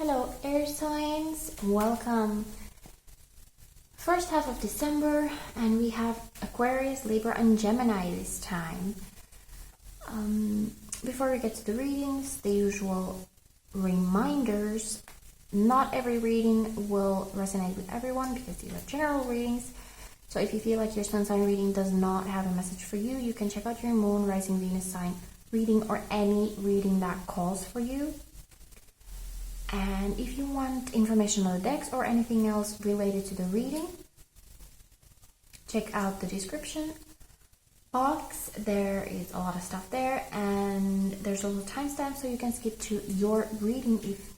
Hello air signs, welcome. First half of December and we have Aquarius, Libra and Gemini this time. Before we get to the readings, the usual reminders. Not every reading will resonate with everyone because these are general readings. So if you feel like your sun sign reading does not have a message for you, you can check out your moon, rising, Venus sign reading or any reading that calls for you. And if you want information on the decks or anything else related to the reading, check out the description box. There is a lot of stuff there, and there's also timestamps so you can skip to your reading if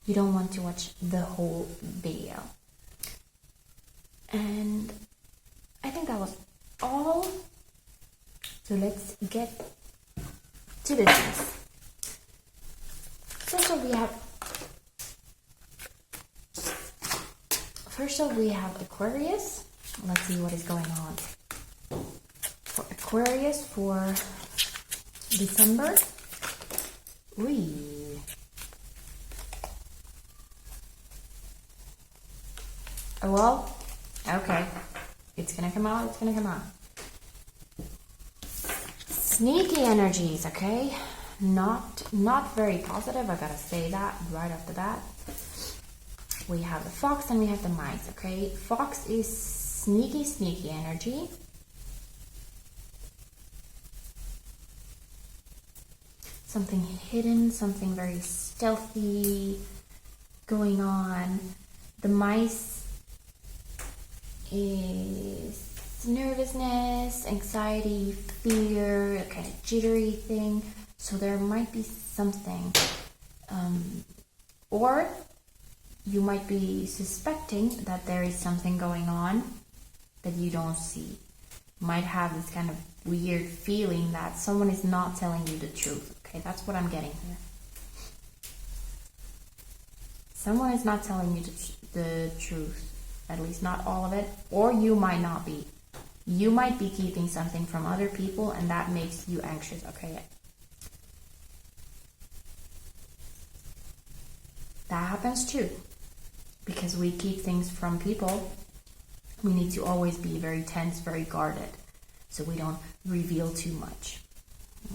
you don't want to watch the whole video. And I think that was all. So let's get to business. First off, we have Aquarius. Let's see what is going on for Aquarius for December. Oh well, okay. It's gonna come out, Sneaky energies, okay? Not very positive, I gotta say that right off the bat. We have the fox and we have the mice, okay? Fox is sneaky energy. Something hidden, something very stealthy going on. The mice is nervousness, anxiety, fear, a kind of jittery thing. So there might be something, or you might be suspecting that there is something going on that you don't see. You might have this kind of weird feeling that someone is not telling you the truth. Okay, that's what I'm getting here. Someone is not telling you the truth, at least not all of it, or you might not be. You might be keeping something from other people and that makes you anxious, okay? That happens too. Because we keep things from people, we need to always be very tense, very guarded, so we don't reveal too much.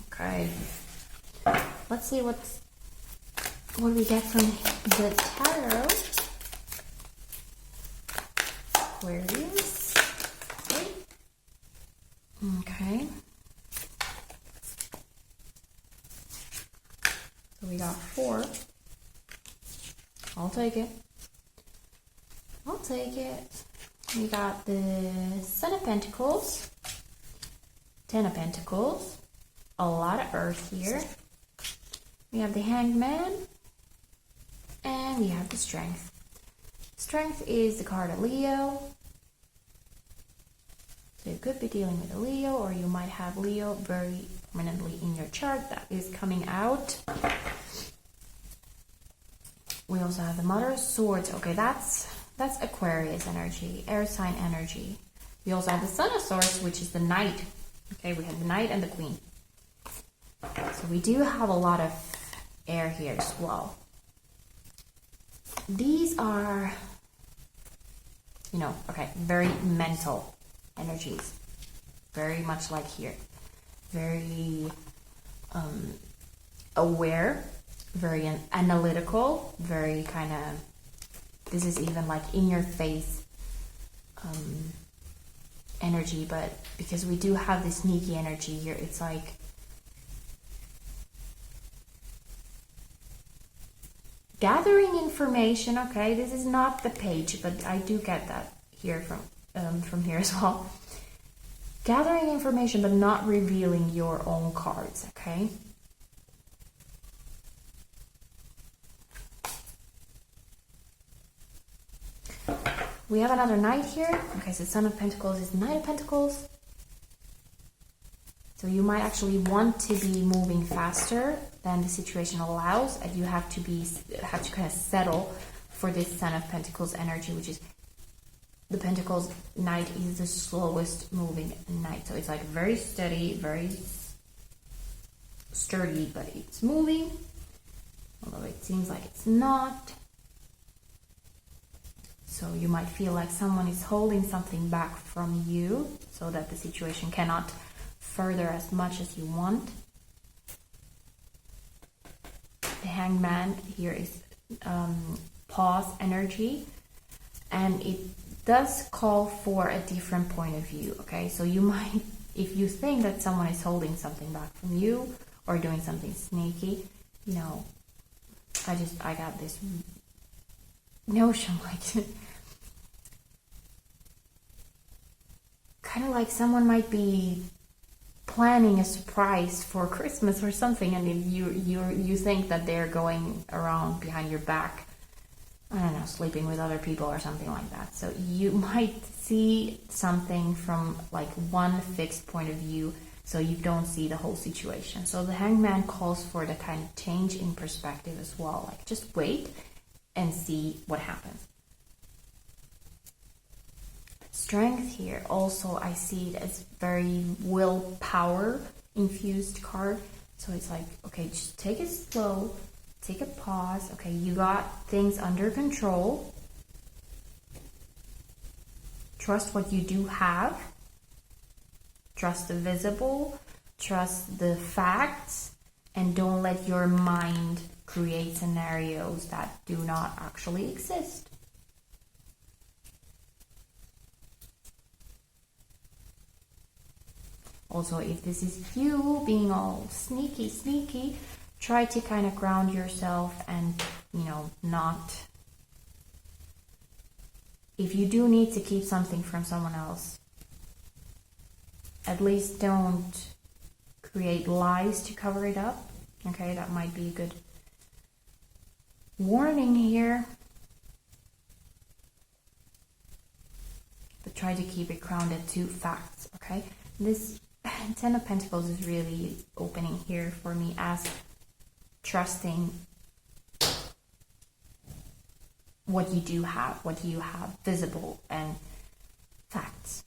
Okay. Let's see what we get from the tarot. Aquarius. Okay. So we got 4. I'll take it. We got the Son of Pentacles, 10 of Pentacles, a lot of Earth here. We have the Hanged Man, and we have the Strength. Strength is the card of Leo. So you could be dealing with a Leo, or you might have Leo very prominently in your chart. That is coming out. We also have the Mother of Swords. Okay, that's Aquarius energy, air sign energy. We also have the Son of Swords, which is the Knight. Okay, we have the Knight and the Queen. So we do have a lot of air here as well. These are, very mental energies. Very much like here. Very aware, very analytical, very kind of, this is even like in your face energy, but because we do have this sneaky energy here, it's like gathering information. Okay, this is not the page, but I do get that here from here as well. Gathering information, but not revealing your own cards, okay? We have another Knight here. Okay, so Son of Pentacles is Knight of Pentacles. So you might actually want to be moving faster than the situation allows, and you have to kind of settle for this Son of Pentacles energy, which is the Pentacles Knight is the slowest moving Knight. So it's like very steady, very sturdy, but it's moving. Although it seems like it's not. So you might feel like someone is holding something back from you so that the situation cannot further as much as you want. The Hangman here is pause energy, and it does call for a different point of view, okay? So you might, if you think that someone is holding something back from you or doing something sneaky, you know, I got this notion like kind of like someone might be planning a surprise for Christmas or something, and if you think that they're going around behind your back, I don't know, sleeping with other people or something like that. So you might see something from like one fixed point of view, so you don't see the whole situation. So the Hangman calls for the kind of change in perspective as well, like just wait and see what happens. Strength here, also I see it as very willpower infused card. So it's like, okay, just take it slow, take a pause. Okay, you got things under control. Trust what you do have. Trust the visible. Trust the facts. And don't let your mind create scenarios that do not actually exist. Also, if this is you being all sneaky, try to kind of ground yourself and, you know, not... If you do need to keep something from someone else, at least don't create lies to cover it up. Okay, that might be a good warning here. But try to keep it grounded to facts, okay? This Ten of Pentacles is really opening here for me as trusting what you do have, what you have visible and facts.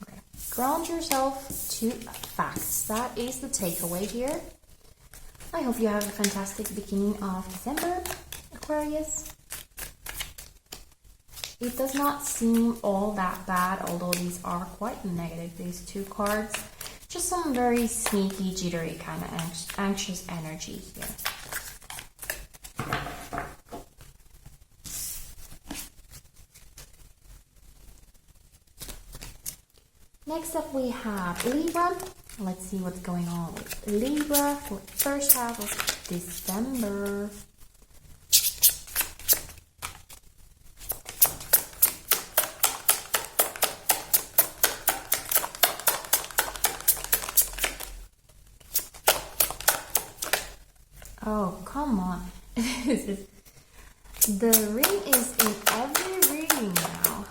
Okay, ground yourself to facts. That is the takeaway here. I hope you have a fantastic beginning of December, Aquarius. It does not seem all that bad, although these are quite negative, these two cards. Just some very sneaky, jittery, kind of anxious energy here. Next up we have Libra. Let's see what's going on with Libra for the first half of December. Oh, come on. The ring is in every reading now.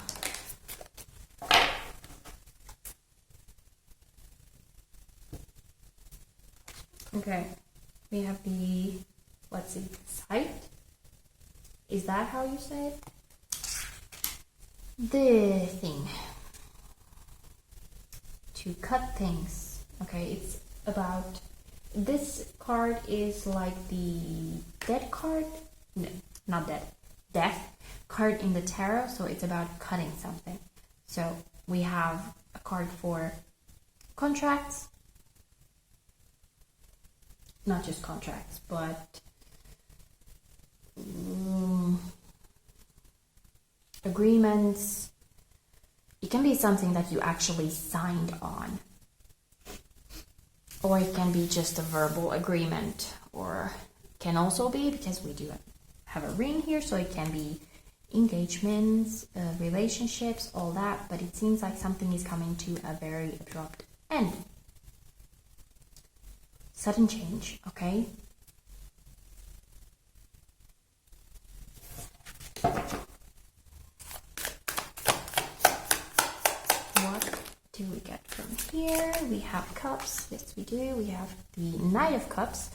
Okay, we have the, let's see, sight. Is that how you say it? The thing. To cut things. Okay, it's about... This card is like the dead card, no, not dead, death card in the tarot, so it's about cutting something. So we have a card for contracts, not just contracts, but agreements. It can be something that you actually signed on. Or it can be just a verbal agreement, or can also be, because we do have a ring here, so it can be engagements, relationships, all that, but it seems like something is coming to a very abrupt end. Sudden change, okay? Do we get from here? We have cups. Yes, we do. We have the Knight of Cups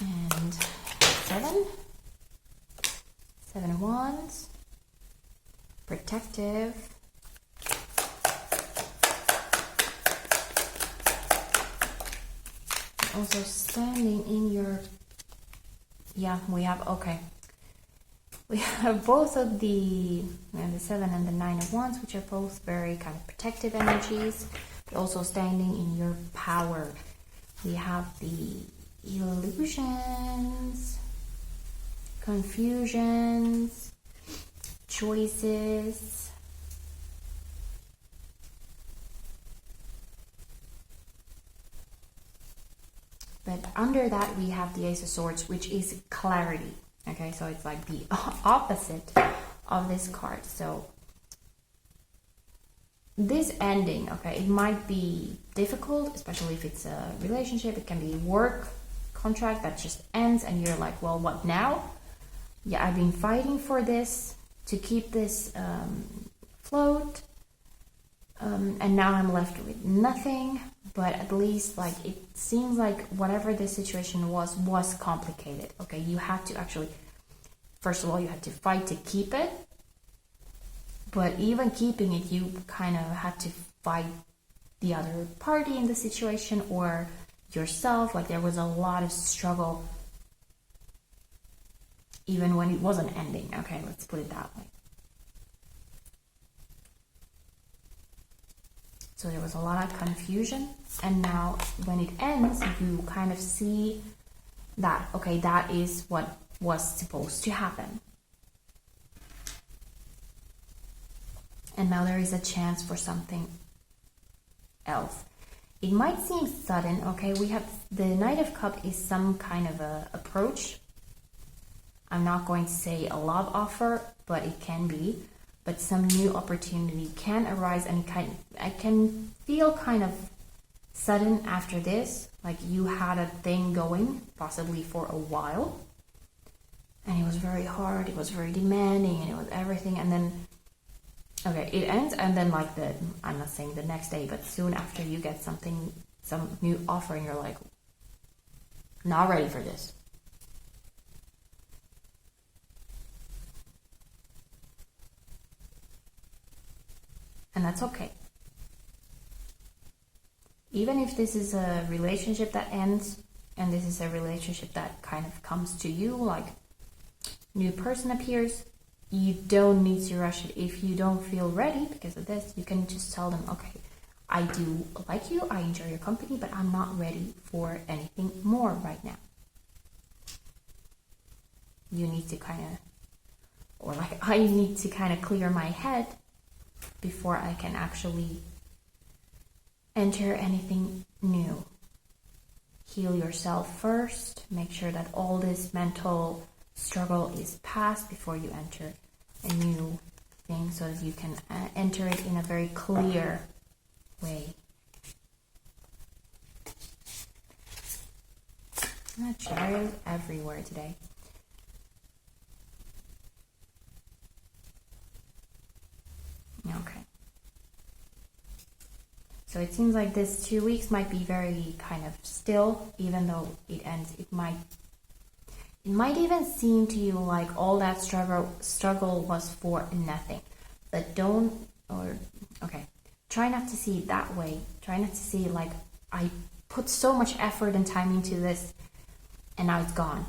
and 7 of Wands, protective, also standing in your, yeah, we have, okay. We have both of the 7 and the 9 of Wands, which are both very kind of protective energies, but also standing in your power. We have the illusions, confusions, choices, but under that we have the Ace of Swords, which is clarity. Okay, so it's like the opposite of this card. So this ending, okay, it might be difficult, especially if it's a relationship. It can be a work contract that just ends and you're like, well, what now? Yeah, I've been fighting for this, to keep this afloat, and now I'm left with nothing. But at least, like, it seems like whatever the situation was complicated. Okay, you had to actually, first of all, you had to fight to keep it. But even keeping it, you kind of had to fight the other party in the situation or yourself. Like, there was a lot of struggle even when it wasn't ending. Okay, let's put it that way. So there was a lot of confusion, and now when it ends, you kind of see that, okay, that is what was supposed to happen. And now there is a chance for something else. It might seem sudden, okay, we have the Knight of Cups is some kind of a approach. I'm not going to say a love offer, but it can be. But some new opportunity can arise, and I can feel kind of sudden after this, like you had a thing going, possibly for a while, and it was very hard, it was very demanding, and it was everything, and then, okay, it ends, and then like I'm not saying the next day, but soon after you get something, some new offer, and you're like, not ready for this. And that's okay. Even if this is a relationship that ends, and this is a relationship that kind of comes to you, like new person appears, you don't need to rush it. If you don't feel ready because of this, you can just tell them, okay, I do like you, I enjoy your company, but I'm not ready for anything more right now. You need to kind of, or like I need to kind of clear my head before I can actually enter anything new. Heal yourself first. Make sure that all this mental struggle is past before you enter a new thing, so that you can enter it in a very clear way. Chariot everywhere today. Okay. So it seems like this 2 weeks might be very kind of still, even though it ends. It might even seem to you like all that struggle was for nothing. But try not to see it that way. Try not to see like, I put so much effort and time into this and now it's gone.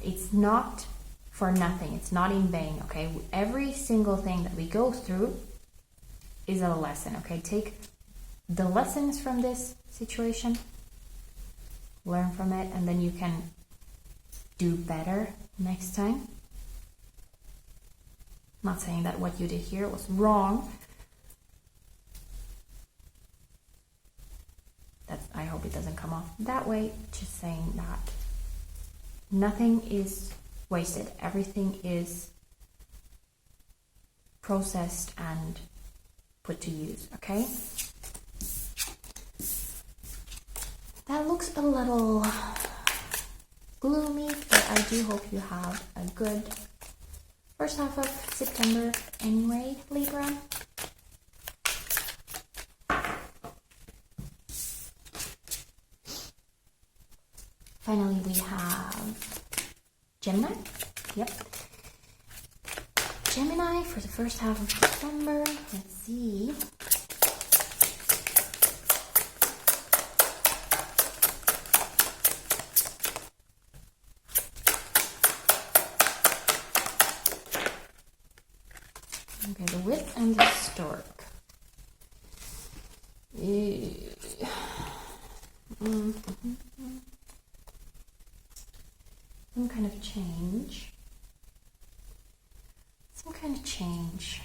It's not for nothing. It's not in vain, okay? Every single thing that we go through is a lesson, okay? Take the lessons from this situation, learn from it, and then you can do better next time. I'm not saying that what you did here was wrong. I hope it doesn't come off that way. Just saying that nothing is wasted. Everything is processed and put to use, okay? That looks a little gloomy, but I do hope you have a good first half of September anyway, Libra. Finally, we have Gemini. Yep. Gemini for the first half of September. Let's see. and the stork. Some kind of change. Some kind of change.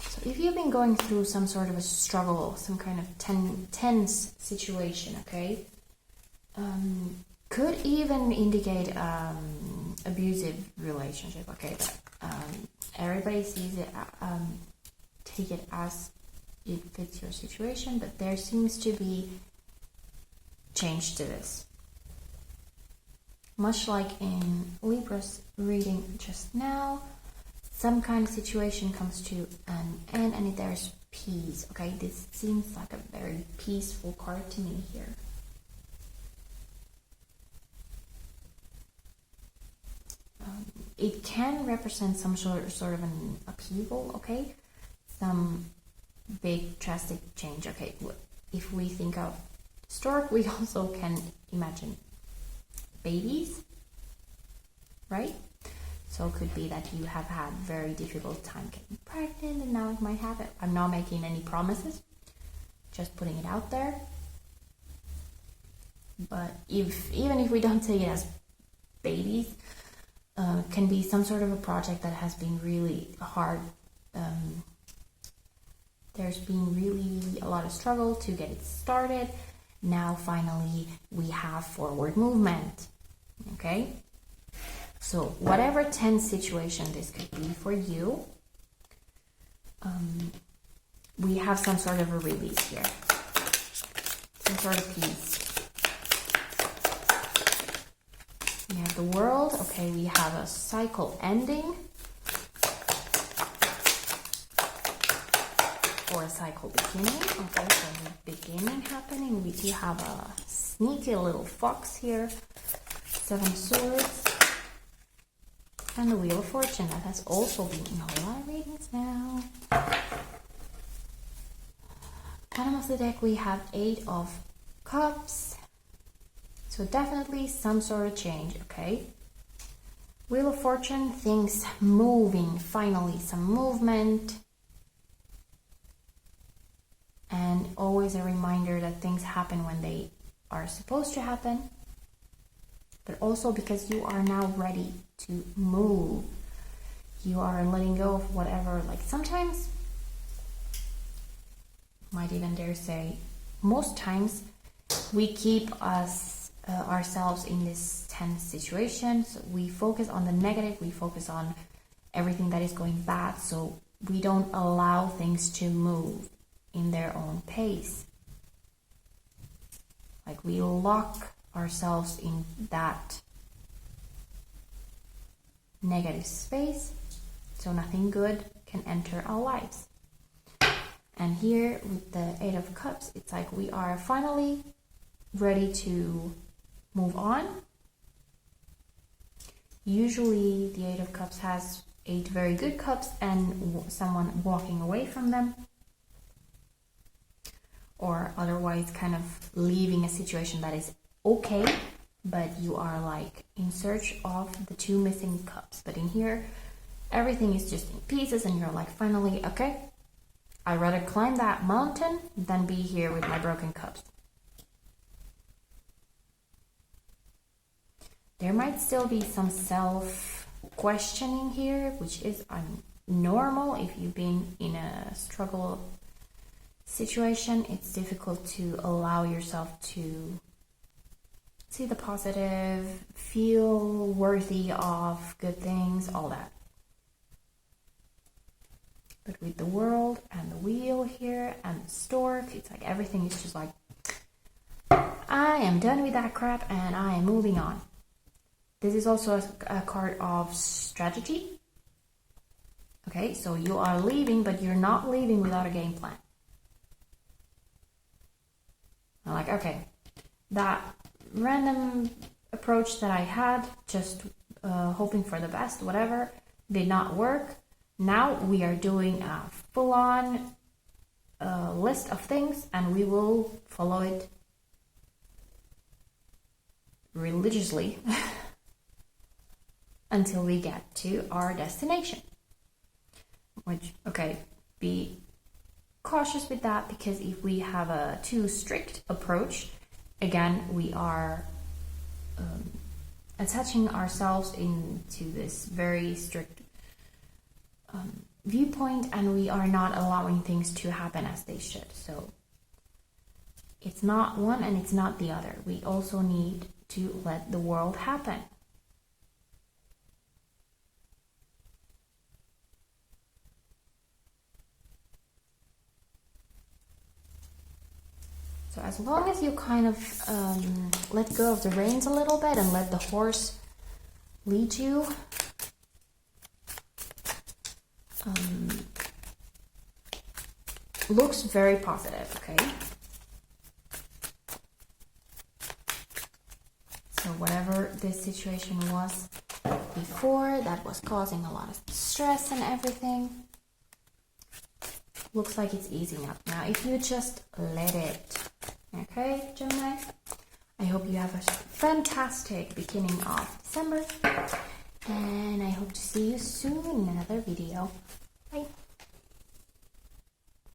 So if you've been going through some sort of a struggle, some kind of tense situation, okay, could even indicate abusive relationship, okay, but everybody sees it, take it as it fits your situation, but there seems to be change to this. Much like in Libra's reading just now, some kind of situation comes to an end and there's peace, okay? This seems like a very peaceful card to me here. It can represent some sort of an upheaval, okay? Some big drastic change, okay? If we think of stork, we also can imagine babies, right? So it could be that you have had very difficult time getting pregnant and now it might happen. I'm not making any promises, just putting it out there. But even if we don't take it as babies, can be some sort of a project that has been really hard. There's been really a lot of struggle to get it started. Now finally we have forward movement, okay? So whatever tense situation this could be for you, we have some sort of a release here, some sort of peace. We have the world, okay, we have a cycle ending or a cycle beginning, okay, so the beginning happening. We do have a sneaky little fox here, 7 of Swords, and the Wheel of Fortune. That has also been in a lot of readings now. Bottom of the deck we have 8 of Cups. So definitely some sort of change, okay? Wheel of Fortune, things moving, finally some movement. And always a reminder that things happen when they are supposed to happen. But also because you are now ready to move. You are letting go of whatever, like sometimes, might even dare say, most times we keep ourselves in this tense situation. So we focus on the negative, we focus on everything that is going bad, so we don't allow things to move in their own pace. Like we lock ourselves in that negative space, so nothing good can enter our lives. And here with the 8 of Cups, it's like we are finally ready to move on. Usually the 8 of Cups has 8 very good cups and someone walking away from them, or otherwise kind of leaving a situation that is okay, but you are like in search of the 2 missing cups. But in here everything is just in pieces and you're like, finally, okay, I'd rather climb that mountain than be here with my broken cups. There might still be some self-questioning here, which is normal. If you've been in a struggle situation, it's difficult to allow yourself to see the positive, feel worthy of good things, all that. But with the world and the wheel here and the stork, it's like everything is just like, I am done with that crap and I am moving on. This is also a card of strategy. Okay, so you are leaving, but you're not leaving without a game plan. I'm like, okay, that random approach that I had, just hoping for the best, whatever, did not work. Now we are doing a full-on list of things and we will follow it religiously. until we get to our destination. Which, okay, be cautious with that, because if we have a too strict approach, again, we are attaching ourselves into this very strict viewpoint, and we are not allowing things to happen as they should. So it's not one and it's not the other. We also need to let the world happen. So as long as you kind of let go of the reins a little bit and let the horse lead you, looks very positive, okay? So whatever this situation was before that was causing a lot of stress and everything, looks like it's easing up now if you just let it. Okay, Gemini? I hope you have a fantastic beginning of December, and I hope to see you soon in another video. Bye.